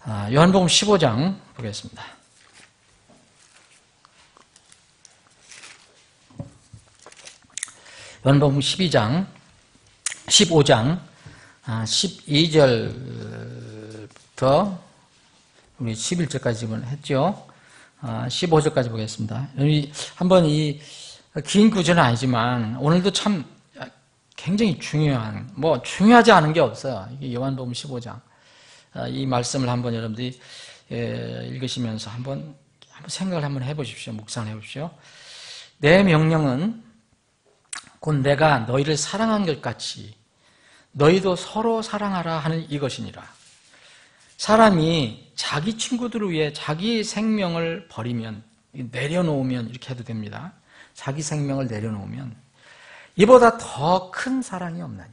요한복음 15장 보겠습니다. 요한복음 15장 12절부터 우리 11절까지 지금 했죠. 15절까지 보겠습니다. 한번 이 긴 구절은 아니지만 오늘도 참 굉장히 중요한, 중요하지 않은 게 없어요. 이게 요한복음 15장. 이 말씀을 한번 여러분들이 읽으시면서 한번 생각을 한번 해보십시오. 묵상을 해보십시오. 내 명령은 곧 내가 너희를 사랑한 것 같이 너희도 서로 사랑하라 하는 이것이니라. 사람이 자기 친구들을 위해 자기 생명을 버리면, 내려놓으면 이렇게 해도 됩니다. 자기 생명을 내려놓으면 이보다 더 큰 사랑이 없나니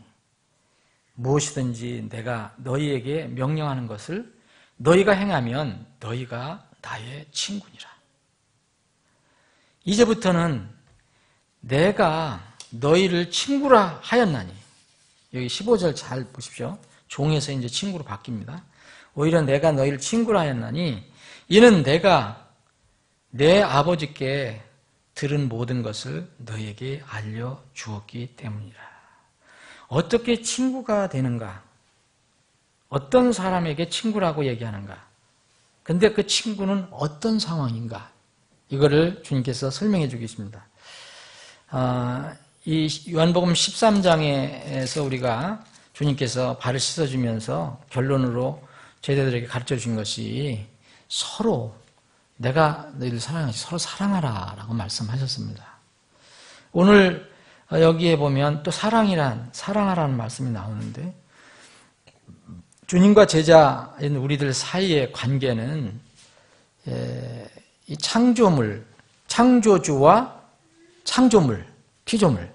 무엇이든지 내가 너희에게 명령하는 것을 너희가 행하면 너희가 나의 친구니라. 이제부터는 내가 너희를 친구라 하였나니, 여기 15절 잘 보십시오. 종에서 이제 친구로 바뀝니다. 오히려 내가 너희를 친구라 하였나니 이는 내가 내 아버지께 들은 모든 것을 너희에게 알려주었기 때문이라. 어떻게 친구가 되는가? 어떤 사람에게 친구라고 얘기하는가? 근데 그 친구는 어떤 상황인가? 이거를 주님께서 설명해 주겠습니다. 이 요한복음 13장에서 우리가 주님께서 발을 씻어주면서 결론으로 제자들에게 가르쳐 준 것이 서로 내가 너희를 사랑하지 서로 사랑하라 라고 말씀하셨습니다. 오늘 여기에 보면 또 사랑하라는 말씀이 나오는데, 주님과 제자인 우리들 사이의 관계는 이 창조주와 창조물, 피조물,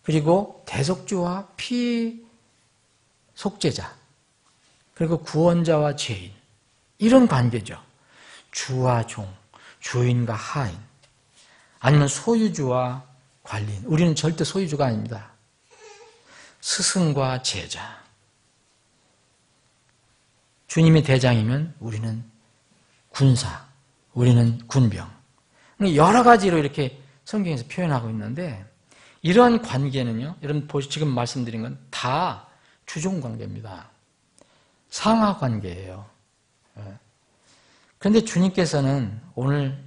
그리고 대속주와 피속죄자, 그리고 구원자와 죄인, 이런 관계죠. 주와 종, 주인과 하인, 아니면 소유주와 관리인. 우리는 절대 소유주가 아닙니다. 스승과 제자. 주님이 대장이면 우리는 군사, 우리는 군병. 여러 가지로 이렇게 성경에서 표현하고 있는데, 이러한 관계는요, 여러분 지금 말씀드린 건 다 주종 관계입니다. 상하 관계예요. 그런데 주님께서는 오늘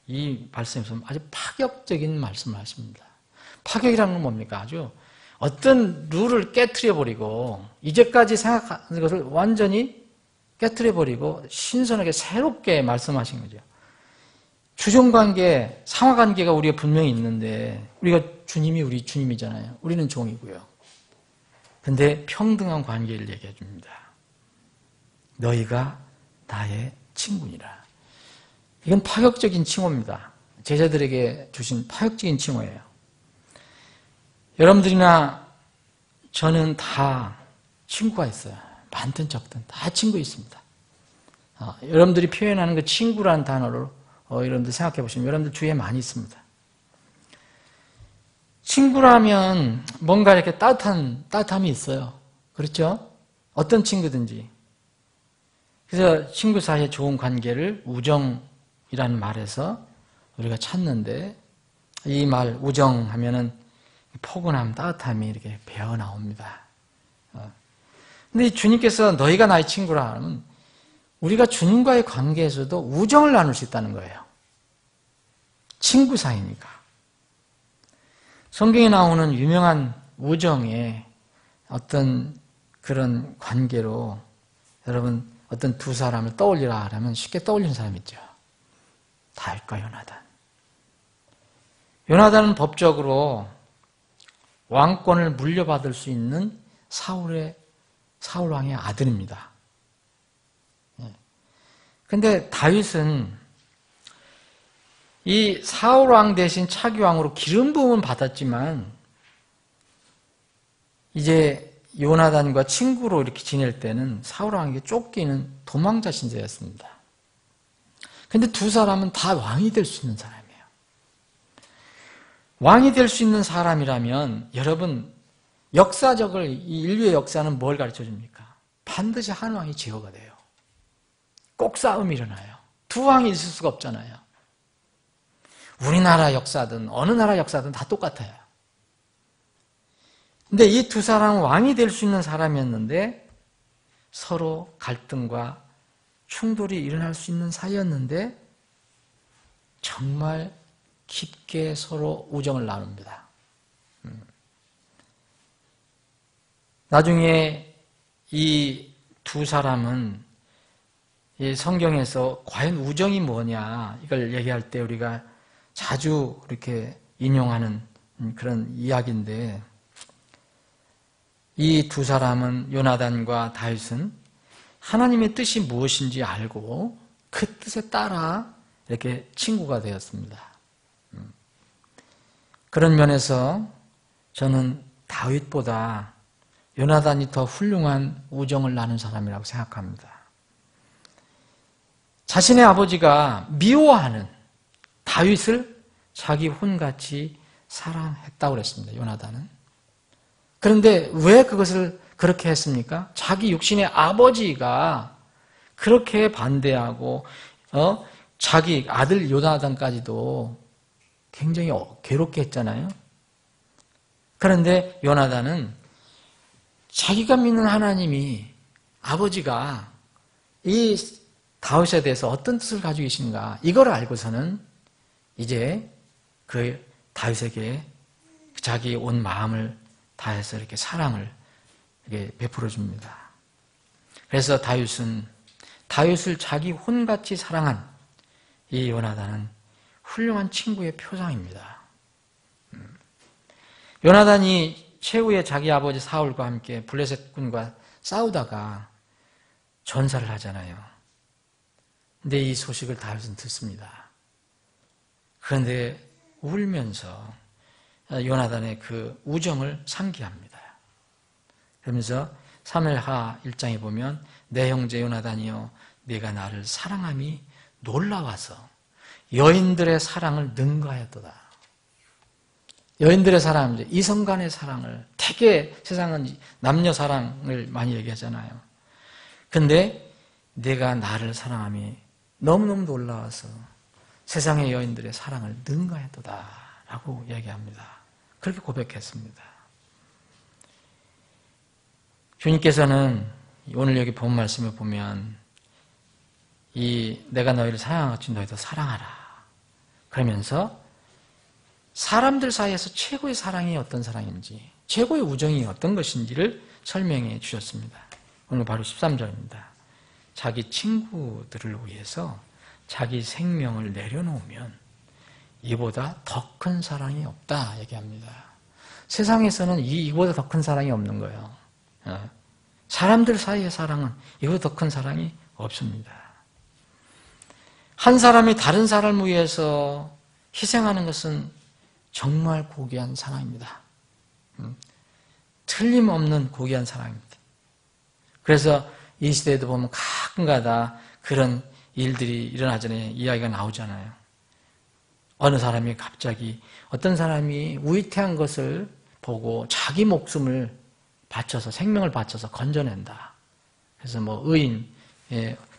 이 말씀에서 아주 파격적인 말씀을 하십니다. 파격이라는 건 뭡니까? 아주 어떤 룰을 깨트려버리고, 이제까지 생각하는 것을 완전히 깨트려버리고 신선하게 새롭게 말씀하신 거죠. 주종관계, 상하관계가 우리가 분명히 있는데, 우리가 주님이 우리 주님이잖아요. 우리는 종이고요. 근데 평등한 관계를 얘기해 줍니다. 너희가 나의 친구니라. 이건 파격적인 칭호입니다. 제자들에게 주신 파격적인 칭호예요. 여러분들이나 저는 다 친구가 있어요. 많든 적든 다 친구 있습니다. 여러분들이 표현하는 그 친구라는 단어로 여러분들 생각해 보시면 여러분들 주위에 많이 있습니다. 친구라면 뭔가 이렇게 따뜻함이 있어요. 그렇죠? 어떤 친구든지. 그래서 친구 사이에 좋은 관계를 우정이라는 말에서 우리가 찾는데, 이 말 우정하면은 포근함, 따뜻함이 이렇게 배어 나옵니다. 근데 주님께서 너희가 나의 친구라 하면 우리가 주님과의 관계에서도 우정을 나눌 수 있다는 거예요. 친구 사이니까. 성경에 나오는 유명한 우정의 어떤 그런 관계로 여러분 어떤 두 사람을 떠올리라 하면 쉽게 떠올리는 사람 있죠. 다윗과 요나단. 요나단은 법적으로 왕권을 물려받을 수 있는 사울 왕의 아들입니다. 그런데 다윗은 이 사울 왕 대신 차기 왕으로 기름 부음은 받았지만 이제 요나단과 친구로 이렇게 지낼 때는 사울 왕에게 쫓기는 도망자 신세였습니다. 그런데 두 사람은 다 왕이 될 수 있는 사람이에요. 왕이 될 수 있는 사람이라면 여러분, 이 인류의 역사는 뭘 가르쳐 줍니까? 반드시 한 왕이 제어가 돼요. 꼭 싸움이 일어나요. 두 왕이 있을 수가 없잖아요. 우리나라 역사든 어느 나라 역사든 다 똑같아요. 근데 이 두 사람은 왕이 될 수 있는 사람이었는데 서로 갈등과 충돌이 일어날 수 있는 사이였는데 정말 깊게 서로 우정을 나눕니다. 나중에 이 두 사람은 이 성경에서 과연 우정이 뭐냐 이걸 얘기할 때 우리가 자주 이렇게 인용하는 그런 이야기인데 이 두 사람은 요나단과 다윗은 하나님의 뜻이 무엇인지 알고 그 뜻에 따라 이렇게 친구가 되었습니다. 그런 면에서 저는 다윗보다 요나단이 더 훌륭한 우정을 나눈 사람이라고 생각합니다. 자신의 아버지가 미워하는 다윗을 자기 혼같이 사랑했다고 그랬습니다. 요나단은. 그런데 왜 그것을 그렇게 했습니까? 자기 육신의 아버지가 그렇게 반대하고 자기 아들 요나단까지도 굉장히 괴롭게 했잖아요. 그런데 요나단은 자기가 믿는 하나님이 아버지가 이 다윗에 대해서 어떤 뜻을 가지고 계신가 이걸 알고서는 이제 그 다윗에게 자기 온 마음을 다해서 이렇게 사랑을 이렇게 베풀어 줍니다. 그래서 다윗을 자기 혼같이 사랑한 이 요나단은 훌륭한 친구의 표상입니다. 요나단이 최후에 자기 아버지 사울과 함께 블레셋 군과 싸우다가 전사를 하잖아요. 근데 이 소식을 다윗은 듣습니다. 그런데 울면서 요나단의 그 우정을 상기합니다. 그러면서 사무엘하 1장에 보면 내 형제 요나단이여 네가 나를 사랑함이 놀라워서 여인들의 사랑을 능가하였도다. 여인들의 사랑, 이성 간의 사랑을 되게 세상은 남녀 사랑을 많이 얘기하잖아요. 근데 내가 나를 사랑함이 너무너무 놀라워서 세상의 여인들의 사랑을 능가했도다 라고 얘기합니다. 그렇게 고백했습니다. 주님께서는 오늘 여기 본 말씀을 보면 내가 너희를 사랑하같이 너희도 사랑하라 그러면서 사람들 사이에서 최고의 사랑이 어떤 사랑인지 최고의 우정이 어떤 것인지를 설명해 주셨습니다. 오늘 바로 13절입니다. 자기 친구들을 위해서 자기 생명을 내려놓으면 이보다 더 큰 사랑이 없다 얘기합니다. 세상에서는 이보다 더 큰 사랑이 없는 거예요. 사람들 사이의 사랑은 이보다 더 큰 사랑이 없습니다. 한 사람이 다른 사람을 위해서 희생하는 것은 정말 고귀한 사랑입니다. 틀림없는 고귀한 사랑입니다. 그래서 이 시대에도 보면 가끔가다 그런 일들이 일어나전에 이야기가 나오잖아요. 어느 사람이 갑자기 어떤 사람이 위태한 것을 보고 자기 목숨을 바쳐서 생명을 바쳐서 건져낸다. 그래서 뭐 의인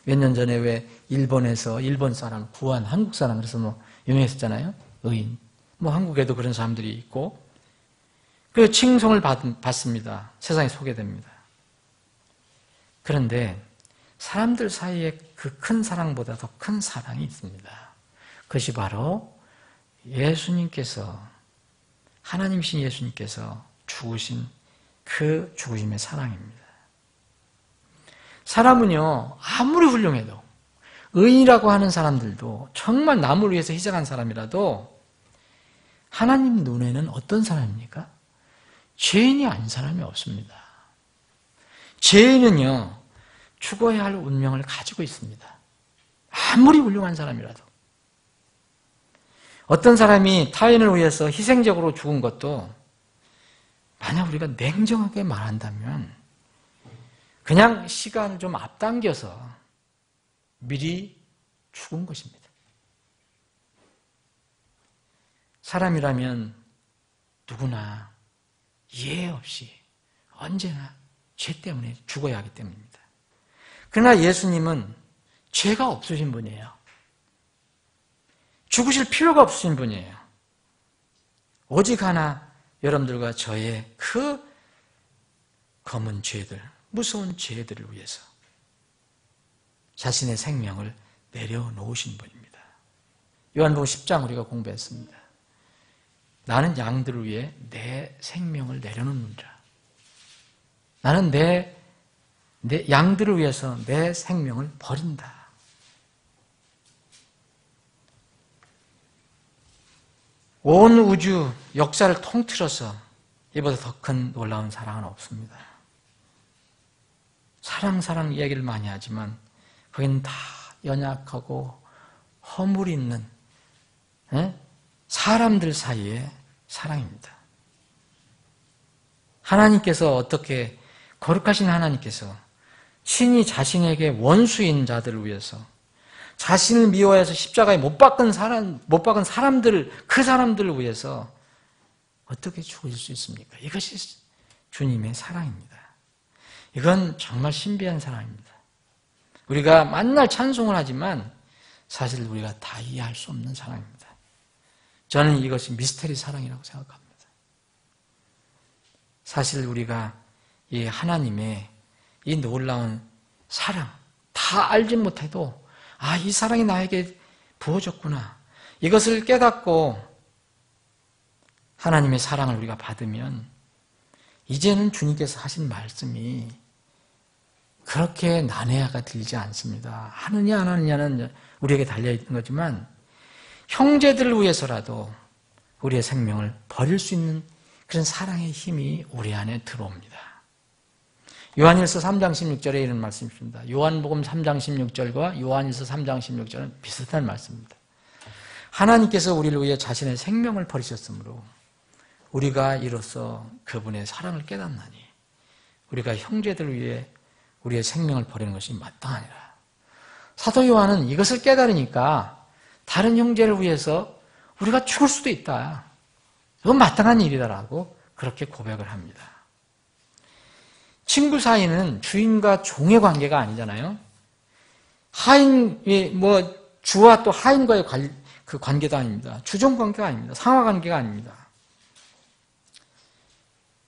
몇 년 전에 왜 일본에서 일본 사람을 구한 한국 사람 그래서 뭐 유명했었잖아요. 의인. 뭐 한국에도 그런 사람들이 있고 그 칭송을 받습니다. 세상에 소개됩니다. 그런데 사람들 사이에 그 큰 사랑보다 더 큰 사랑이 있습니다. 그것이 바로 예수님께서 하나님이신 예수님께서 죽으신 그 죽으심의 사랑입니다. 사람은요 아무리 훌륭해도 의인이라고 하는 사람들도 정말 남을 위해서 희생한 사람이라도 하나님 눈에는 어떤 사람입니까? 죄인이 아닌 사람이 없습니다. 죄인은요 죽어야 할 운명을 가지고 있습니다. 아무리 훌륭한 사람이라도. 어떤 사람이 타인을 위해서 희생적으로 죽은 것도 만약 우리가 냉정하게 말한다면 그냥 시간을 좀 앞당겨서 미리 죽은 것입니다. 사람이라면 누구나 이해 없이 언제나 죄 때문에 죽어야 하기 때문입니다. 그러나 예수님은 죄가 없으신 분이에요. 죽으실 필요가 없으신 분이에요. 오직 하나 여러분들과 저의 그 검은 죄들, 무서운 죄들을 위해서 자신의 생명을 내려놓으신 분입니다. 요한복음 10장 우리가 공부했습니다. 나는 양들을 위해 내 생명을 내려놓는다. 나는 내 양들을 위해서 내 생명을 버린다. 온 우주 역사를 통틀어서 이보다 더 큰 놀라운 사랑은 없습니다. 사랑 이야기를 많이 하지만 거기는 다 연약하고 허물이 있는 사람들 사이의 사랑입니다. 하나님께서 어떻게 거룩하신 하나님께서 친히 자신에게 원수인 자들을 위해서 자신을 미워해서 십자가에 못 박은 사람들, 그 사람들을 위해서 어떻게 죽으실 수 있습니까? 이것이 주님의 사랑입니다. 이건 정말 신비한 사랑입니다. 우리가 만날 찬송을 하지만 사실 우리가 다 이해할 수 없는 사랑입니다. 저는 이것이 미스테리 사랑이라고 생각합니다. 사실 우리가 이 하나님의 이 놀라운 사랑 다 알지 못해도 이 사랑이 나에게 부어졌구나. 이것을 깨닫고 하나님의 사랑을 우리가 받으면 이제는 주님께서 하신 말씀이 그렇게 난해가 들지 않습니다. 하느냐 안 하느냐는 우리에게 달려있는 거지만 형제들을 위해서라도 우리의 생명을 버릴 수 있는 그런 사랑의 힘이 우리 안에 들어옵니다. 요한일서 3장 16절에 이런 말씀이 있습니다. 요한복음 3장 16절과 요한일서 3장 16절은 비슷한 말씀입니다. 하나님께서 우리를 위해 자신의 생명을 버리셨으므로 우리가 이로써 그분의 사랑을 깨닫나니 우리가 형제들을 위해 우리의 생명을 버리는 것이 마땅하니라. 사도 요한은 이것을 깨달으니까 다른 형제를 위해서 우리가 죽을 수도 있다. 이건 마땅한 일이다라고 그렇게 고백을 합니다. 친구 사이는 주인과 종의 관계가 아니잖아요. 주와 또 하인과의 그 관계도 아닙니다. 주종 관계가 아닙니다. 상하 관계가 아닙니다.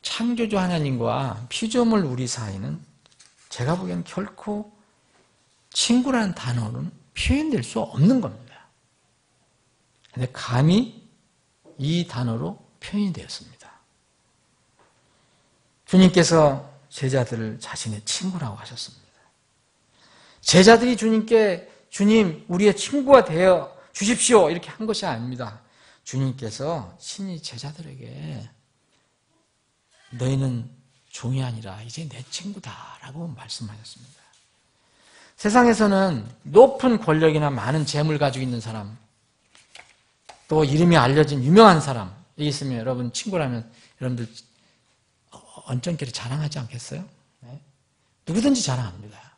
창조주 하나님과 피조물 우리 사이는 제가 보기에는 결코 친구라는 단어는 표현될 수 없는 겁니다. 그런데 감히 이 단어로 표현이 되었습니다. 주님께서 제자들을 자신의 친구라고 하셨습니다. 제자들이 주님께 주님 우리의 친구가 되어 주십시오 이렇게 한 것이 아닙니다. 주님께서 친히 제자들에게 너희는 종이 아니라 이제 내 친구다라고 말씀하셨습니다. 세상에서는 높은 권력이나 많은 재물 가지고 있는 사람, 또 이름이 알려진 유명한 사람 여기 있으면 여러분 친구라면 여러분들 언짢게 자랑하지 않겠어요? 네? 누구든지 자랑합니다.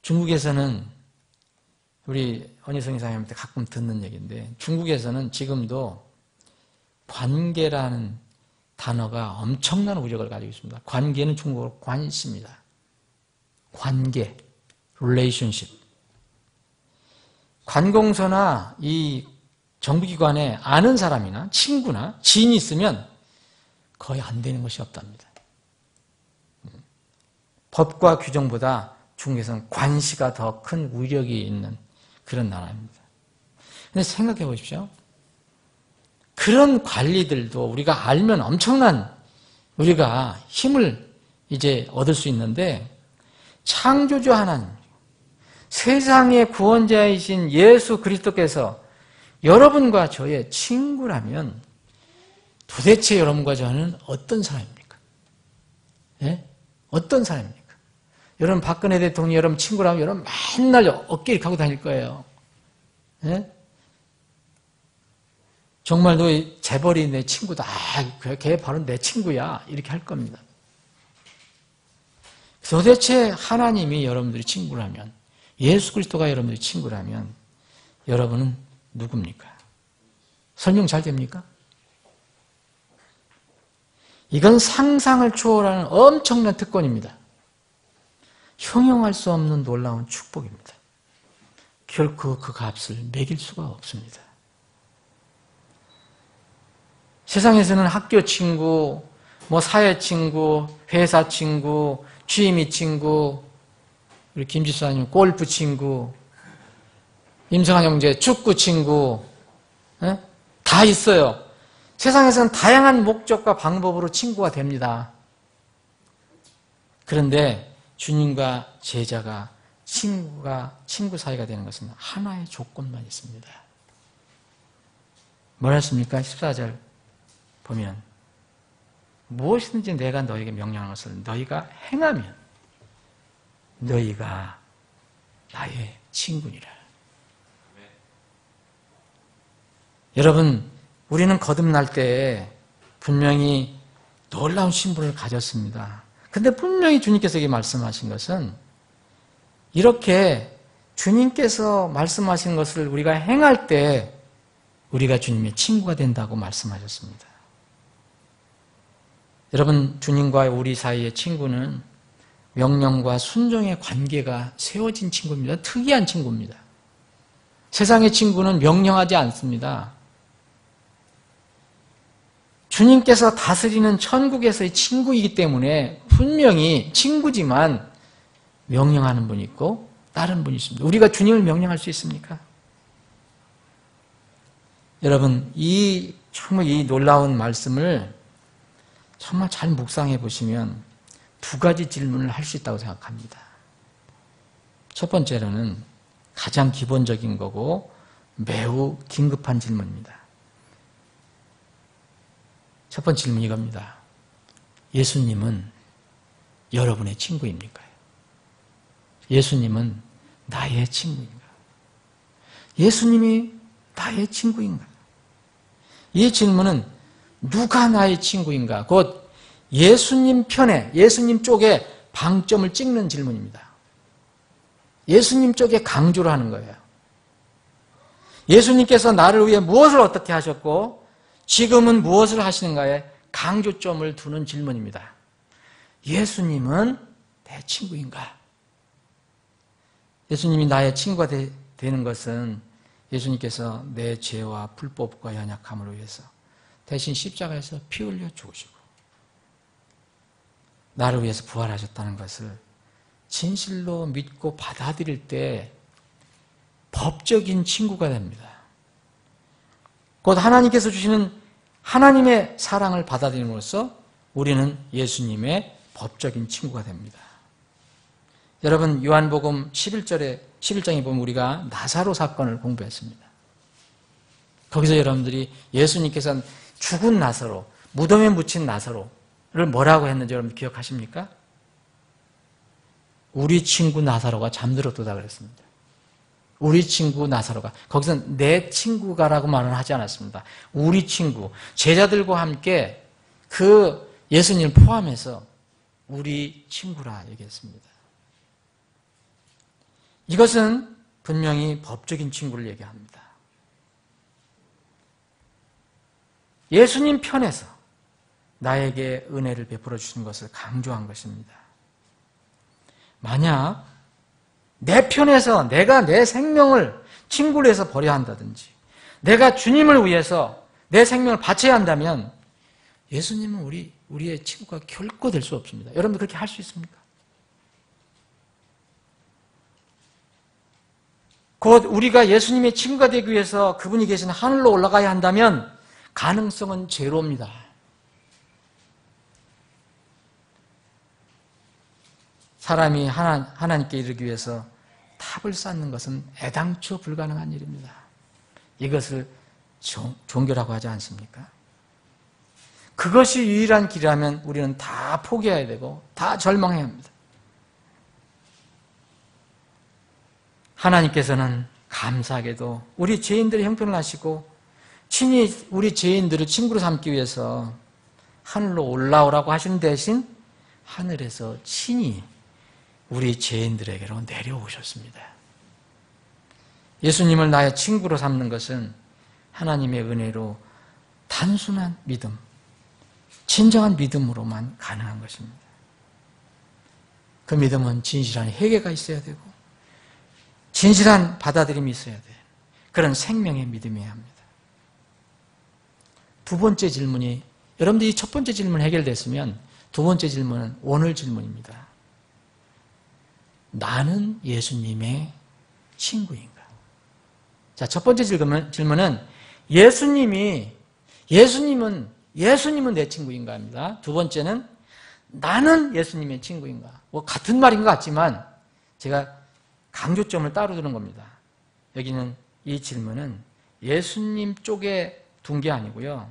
중국에서는 우리 언희성 이사님한테 가끔 듣는 얘기인데 중국에서는 지금도 관계라는 단어가 엄청난 위력을 가지고 있습니다. 관계는 중국어로 관시입니다. 관계, relationship. 관공서나 이 정부기관에 아는 사람이나 친구나 지인이 있으면 거의 안 되는 것이 없답니다. 법과 규정보다 중국에서는 관시가 더 큰 위력이 있는 그런 나라입니다. 근데 생각해 보십시오. 그런 관리들도 우리가 알면 엄청난 우리가 힘을 이제 얻을 수 있는데 창조주 하나님, 세상의 구원자이신 예수 그리스도께서 여러분과 저의 친구라면 도대체 여러분과 저는 어떤 사람입니까? 예? 어떤 사람입니까? 여러분 박근혜 대통령이 여러분 친구라면 여러분 맨날 어깨 이렇게 하고 다닐 거예요. 예? 정말 너 재벌이 내 친구다. 걔 바로 내 친구야. 이렇게 할 겁니다. 도대체 하나님이 여러분들이 친구라면, 예수 그리스도가 여러분들이 친구라면 여러분은 누굽니까? 설명 잘 됩니까? 이건 상상을 초월하는 엄청난 특권입니다. 형용할 수 없는 놀라운 축복입니다. 결코 그 값을 매길 수가 없습니다. 세상에서는 학교 친구, 사회 친구, 회사 친구, 취미 친구, 우리 김지수님 골프 친구, 임성환 형제 축구 친구, 다 있어요. 세상에서는 다양한 목적과 방법으로 친구가 됩니다. 그런데 주님과 제자가 친구 사이가 되는 것은 하나의 조건만 있습니다. 뭐라 했습니까? 14절 보면 무엇이든지 내가 너에게 명령하는 것을 너희가 행하면 너희가 나의 친구니라. 여러분, 우리는 거듭날 때 분명히 놀라운 신분을 가졌습니다. 근데 분명히 주님께서 이게 말씀하신 것은 이렇게 주님께서 말씀하신 것을 우리가 행할 때 우리가 주님의 친구가 된다고 말씀하셨습니다. 여러분, 주님과 우리 사이의 친구는 명령과 순종의 관계가 세워진 친구입니다. 특이한 친구입니다. 세상의 친구는 명령하지 않습니다. 주님께서 다스리는 천국에서의 친구이기 때문에 분명히 친구지만 명령하는 분이 있고 다른 분이 있습니다. 우리가 주님을 명령할 수 있습니까? 여러분, 정말 이 놀라운 말씀을 정말 잘 묵상해 보시면 두 가지 질문을 할 수 있다고 생각합니다. 첫 번째로는 가장 기본적인 거고 매우 긴급한 질문입니다. 첫 번째 질문이 이겁니다. 예수님은 여러분의 친구입니까? 예수님은 나의 친구인가? 예수님이 나의 친구인가? 이 질문은 누가 나의 친구인가? 곧 예수님 편에, 예수님 쪽에 방점을 찍는 질문입니다. 예수님 쪽에 강조를 하는 거예요. 예수님께서 나를 위해 무엇을 어떻게 하셨고 지금은 무엇을 하시는가에 강조점을 두는 질문입니다. 예수님은 내 친구인가? 예수님이 나의 친구가 되는 것은 예수님께서 내 죄와 불법과 연약함을 위해서 대신 십자가에서 피 흘려 죽으시고 나를 위해서 부활하셨다는 것을 진실로 믿고 받아들일 때 법적인 친구가 됩니다. 곧 하나님께서 주시는 하나님의 사랑을 받아들임으로써 우리는 예수님의 법적인 친구가 됩니다. 여러분, 요한복음 11장에 보면 우리가 나사로 사건을 공부했습니다. 거기서 여러분들이 예수님께서 죽은 나사로, 무덤에 묻힌 나사로를 뭐라고 했는지 여러분 기억하십니까? 우리 친구 나사로가 잠들었다 그랬습니다. 우리 친구 나사로가. 거기서 내 친구가라고 말은 하지 않았습니다. 우리 친구, 제자들과 함께 그 예수님을 포함해서 우리 친구라 얘기했습니다. 이것은 분명히 법적인 친구를 얘기합니다. 예수님 편에서 나에게 은혜를 베풀어 주신 것을 강조한 것입니다. 만약 내 편에서 내가 내 생명을 친구를 해서 버려야 한다든지 내가 주님을 위해서 내 생명을 바쳐야 한다면 예수님은 우리의 친구가 결코 될 수 없습니다. 여러분들 그렇게 할 수 있습니까? 곧 우리가 예수님의 친구가 되기 위해서 그분이 계신 하늘로 올라가야 한다면 가능성은 제로입니다. 사람이 하나님께 이르기 위해서 탑을 쌓는 것은 애당초 불가능한 일입니다. 이것을 종교라고 하지 않습니까? 그것이 유일한 길이라면 우리는 다 포기해야 되고 다 절망해야 합니다. 하나님께서는 감사하게도 우리 죄인들의 형편을 아시고 친히 우리 죄인들을 친구로 삼기 위해서 하늘로 올라오라고 하신 대신 하늘에서 친히 우리 죄인들에게로 내려오셨습니다. 예수님을 나의 친구로 삼는 것은 하나님의 은혜로 단순한 믿음, 진정한 믿음으로만 가능한 것입니다. 그 믿음은 진실한 회개가 있어야 되고 진실한 받아들임이 있어야 돼. 그런 생명의 믿음이어야 합니다. 두 번째 질문이, 여러분들이 첫 번째 질문 해결됐으면 두 번째 질문은 오늘 질문입니다. 나는 예수님의 친구인가? 자, 첫 번째 질문은 예수님은 내 친구인가 합니다. 두 번째는 나는 예수님의 친구인가? 뭐 같은 말인 것 같지만 제가 강조점을 따로 두는 겁니다. 여기는 이 질문은 예수님 쪽에 둔 게 아니고요.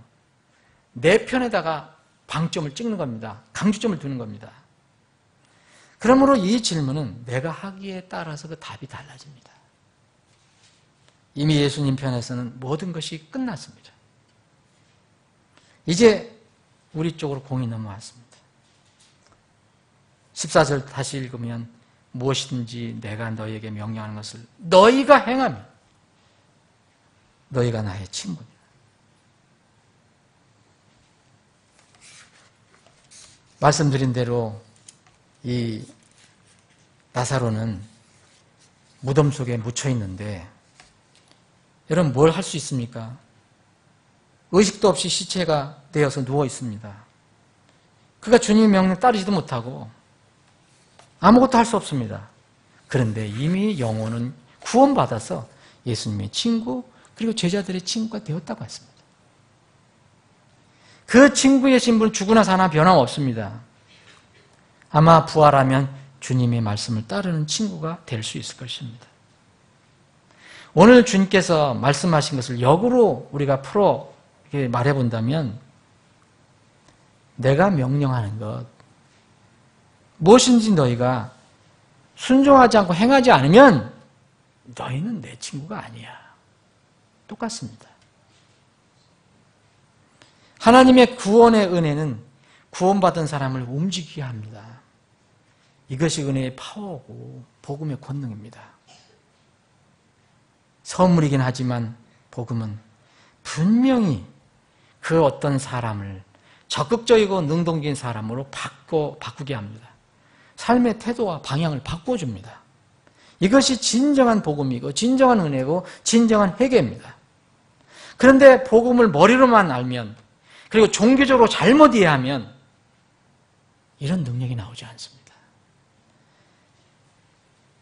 내 편에다가 방점을 찍는 겁니다. 강조점을 두는 겁니다. 그러므로 이 질문은 내가 하기에 따라서 그 답이 달라집니다. 이미 예수님 편에서는 모든 것이 끝났습니다. 이제 우리 쪽으로 공이 넘어왔습니다. 14절 다시 읽으면 무엇이든지 내가 너희에게 명령하는 것을 너희가 행하면 너희가 나의 친구니라. 말씀드린 대로 이 나사로는 무덤 속에 묻혀 있는데 여러분 뭘 할 수 있습니까? 의식도 없이 시체가 되어서 누워 있습니다. 그가 주님의 명령 따르지도 못하고 아무것도 할 수 없습니다. 그런데 이미 영혼은 구원받아서 예수님의 친구 그리고 제자들의 친구가 되었다고 했습니다. 그 친구의 신분은 죽으나 사나 변함없습니다. 아마 부활하면 주님의 말씀을 따르는 친구가 될 수 있을 것입니다. 오늘 주님께서 말씀하신 것을 역으로 우리가 풀어 말해본다면 내가 명령하는 것 무엇인지 너희가 순종하지 않고 행하지 않으면 너희는 내 친구가 아니야. 똑같습니다. 하나님의 구원의 은혜는 구원받은 사람을 움직이게 합니다. 이것이 은혜의 파워고 복음의 권능입니다. 선물이긴 하지만 복음은 분명히 그 어떤 사람을 적극적이고 능동적인 사람으로 바꾸게 합니다. 삶의 태도와 방향을 바꿔줍니다. 이것이 진정한 복음이고 진정한 은혜고 진정한 회개입니다. 그런데 복음을 머리로만 알면 그리고 종교적으로 잘못 이해하면 이런 능력이 나오지 않습니다.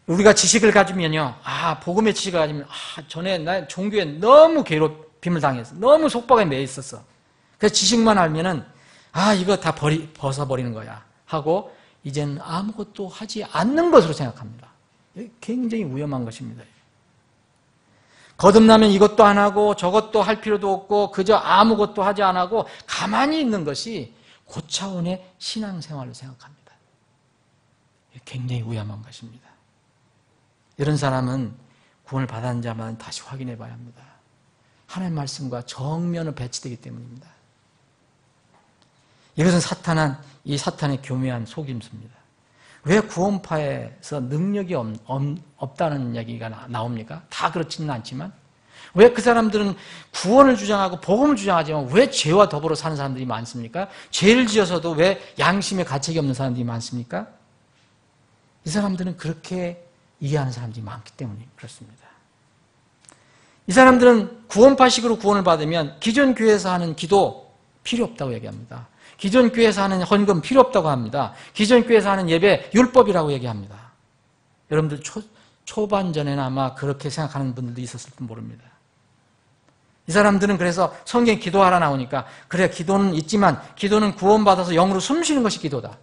우리가 지식을 가지면요, 복음의 지식을 가지면, 전에 나 종교에 너무 괴롭힘을 당했어. 너무 속박에 매여 있었어. 그래서 지식만 알면은, 이거 다 벗어버리는 거야. 하고, 이제는 아무것도 하지 않는 것으로 생각합니다. 굉장히 위험한 것입니다. 거듭나면 이것도 안 하고, 저것도 할 필요도 없고, 그저 아무것도 하지 안 하고, 가만히 있는 것이 고차원의 신앙생활로 생각합니다. 굉장히 위험한 것입니다. 이런 사람은 구원을 받았는 자만 다시 확인해 봐야 합니다. 하나님의 말씀과 정면으로 배치되기 때문입니다. 이것은 이 사탄의 교묘한 속임수입니다. 왜 구원파에서 능력이 없다는 얘기가 나옵니까? 다 그렇지는 않지만 왜 그 사람들은 구원을 주장하고 복음을 주장하지만 왜 죄와 더불어 사는 사람들이 많습니까? 죄를 지어서도 왜 양심에 가책이 없는 사람들이 많습니까? 이 사람들은 그렇게 이해하는 사람들이 많기 때문에 그렇습니다. 이 사람들은 구원파식으로 구원을 받으면 기존 교회에서 하는 기도 필요 없다고 얘기합니다. 기존 교회에서 하는 헌금 필요 없다고 합니다. 기존 교회에서 하는 예배 율법이라고 얘기합니다. 여러분들 초반전에는 아마 그렇게 생각하는 분들도 있었을지 모릅니다. 이 사람들은 그래서 성경에 기도하라 나오니까 그래 기도는 있지만 기도는 구원받아서 영으로 숨쉬는 것이 기도다.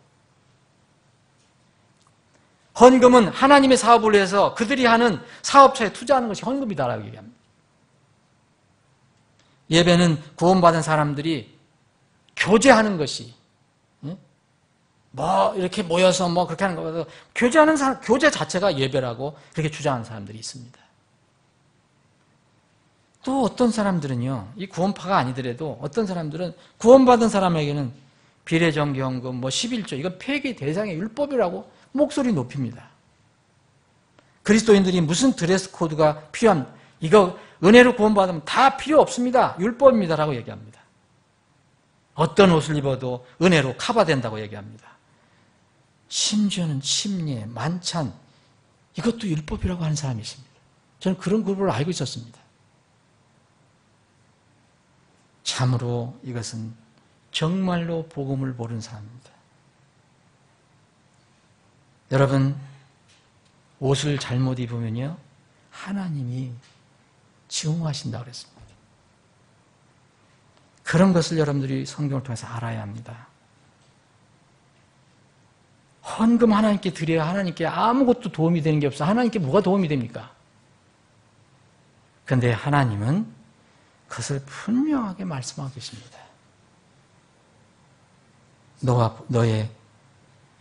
헌금은 하나님의 사업을 위해서 그들이 하는 사업처에 투자하는 것이 헌금이다라고 얘기합니다. 예배는 구원받은 사람들이 교제하는 것이 이렇게 모여서 그렇게 하는 것보다 교제하는 사람, 교제 자체가 예배라고 그렇게 주장하는 사람들이 있습니다. 또 어떤 사람들은요, 이 구원파가 아니더라도 어떤 사람들은 구원받은 사람에게는 비례정기헌금, 11조, 이건 폐기 대상의 율법이라고 목소리 높입니다. 그리스도인들이 무슨 드레스 코드가 이거 은혜로 구원받으면 다 필요 없습니다. 율법입니다라고 얘기합니다. 어떤 옷을 입어도 은혜로 커버된다고 얘기합니다. 심지어는 침례, 만찬 이것도 율법이라고 하는 사람이 있습니다. 저는 그런 그룹을 알고 있었습니다. 참으로 이것은 정말로 복음을 모르는 사람입니다. 여러분, 옷을 잘못 입으면요 하나님이 증오하신다고 그랬습니다. 그런 것을 여러분들이 성경을 통해서 알아야 합니다. 헌금 하나님께 드려야 하나님께 아무것도 도움이 되는 게 없어. 하나님께 뭐가 도움이 됩니까? 그런데 하나님은 그것을 분명하게 말씀하고 계십니다. 너의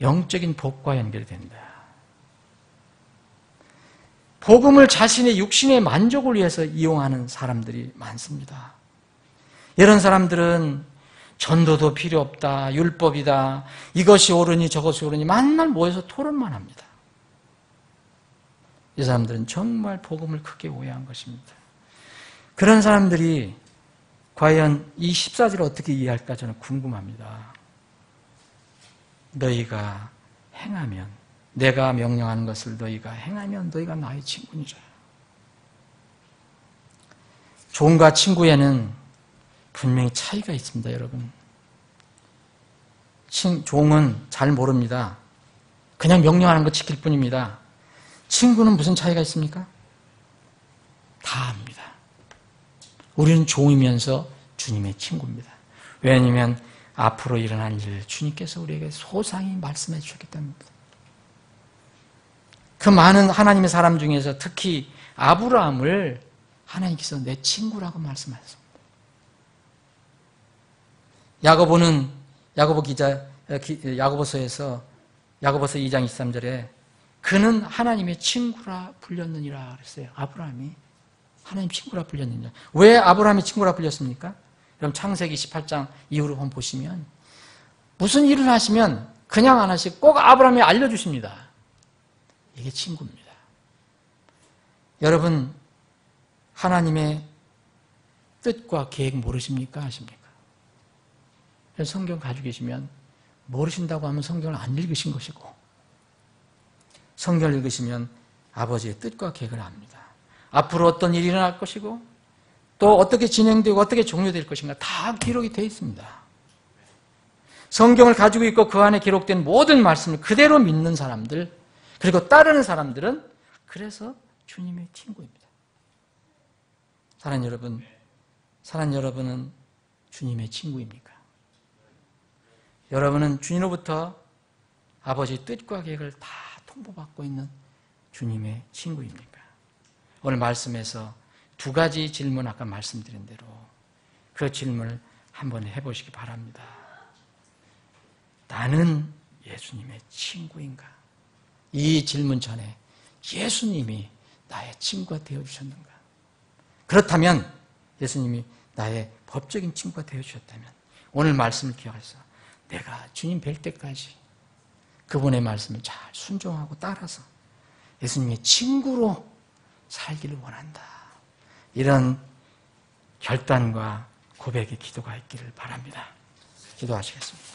영적인 복과 연결된다. 복음을 자신의 육신의 만족을 위해서 이용하는 사람들이 많습니다. 이런 사람들은 전도도 필요 없다, 율법이다, 이것이 옳으니 저것이 옳으니 만날 모여서 토론만 합니다. 이 사람들은 정말 복음을 크게 오해한 것입니다. 그런 사람들이 과연 이 14절을 어떻게 이해할까 저는 궁금합니다. 너희가 행하면, 내가 명령하는 것을 너희가 행하면 너희가 나의 친구니라. 종과 친구에는 분명히 차이가 있습니다, 여러분. 종은 잘 모릅니다. 그냥 명령하는 거 지킬 뿐입니다. 친구는 무슨 차이가 있습니까? 다 압니다. 우리는 종이면서 주님의 친구입니다. 왜냐하면 앞으로 일어날 일을 주님께서 우리에게 소상히 말씀해 주셨기 때문입니다. 그 많은 하나님의 사람 중에서 특히 아브라함을 하나님께서 내 친구라고 말씀하셨습니다. 야고보는 야고보서에서 야고보서 2장 23절에 그는 하나님의 친구라 불렸느니라 그랬어요. 아브라함이 하나님 친구라 불렸느니라. 왜 아브라함이 친구라 불렸습니까? 그럼 창세기 18장 이후로 한번 보시면 무슨 일을 하시면 그냥 안 하시고 꼭 아브라함이 알려주십니다. 이게 친구입니다. 여러분, 하나님의 뜻과 계획 모르십니까? 아십니까? 성경 가지고 계시면 모르신다고 하면 성경을 안 읽으신 것이고, 성경을 읽으시면 아버지의 뜻과 계획을 압니다. 앞으로 어떤 일이 일어날 것이고 또 어떻게 진행되고 어떻게 종료될 것인가 다 기록이 되어 있습니다. 성경을 가지고 있고 그 안에 기록된 모든 말씀을 그대로 믿는 사람들, 그리고 따르는 사람들은 그래서 주님의 친구입니다. 사랑하는 여러분은 주님의 친구입니까? 여러분은 주님으로부터 아버지의 뜻과 계획을 다 통보받고 있는 주님의 친구입니까? 오늘 말씀에서 두 가지 질문 아까 말씀드린 대로 그 질문을 한번 해보시기 바랍니다. 나는 예수님의 친구인가? 이 질문 전에 예수님이 나의 친구가 되어주셨는가? 그렇다면 예수님이 나의 법적인 친구가 되어주셨다면 오늘 말씀을 기억해서 내가 주님 뵐 때까지 그분의 말씀을 잘 순종하고 따라서 예수님의 친구로 살기를 원한다. 이런 결단과 고백의 기도가 있기를 바랍니다. 기도하시겠습니다.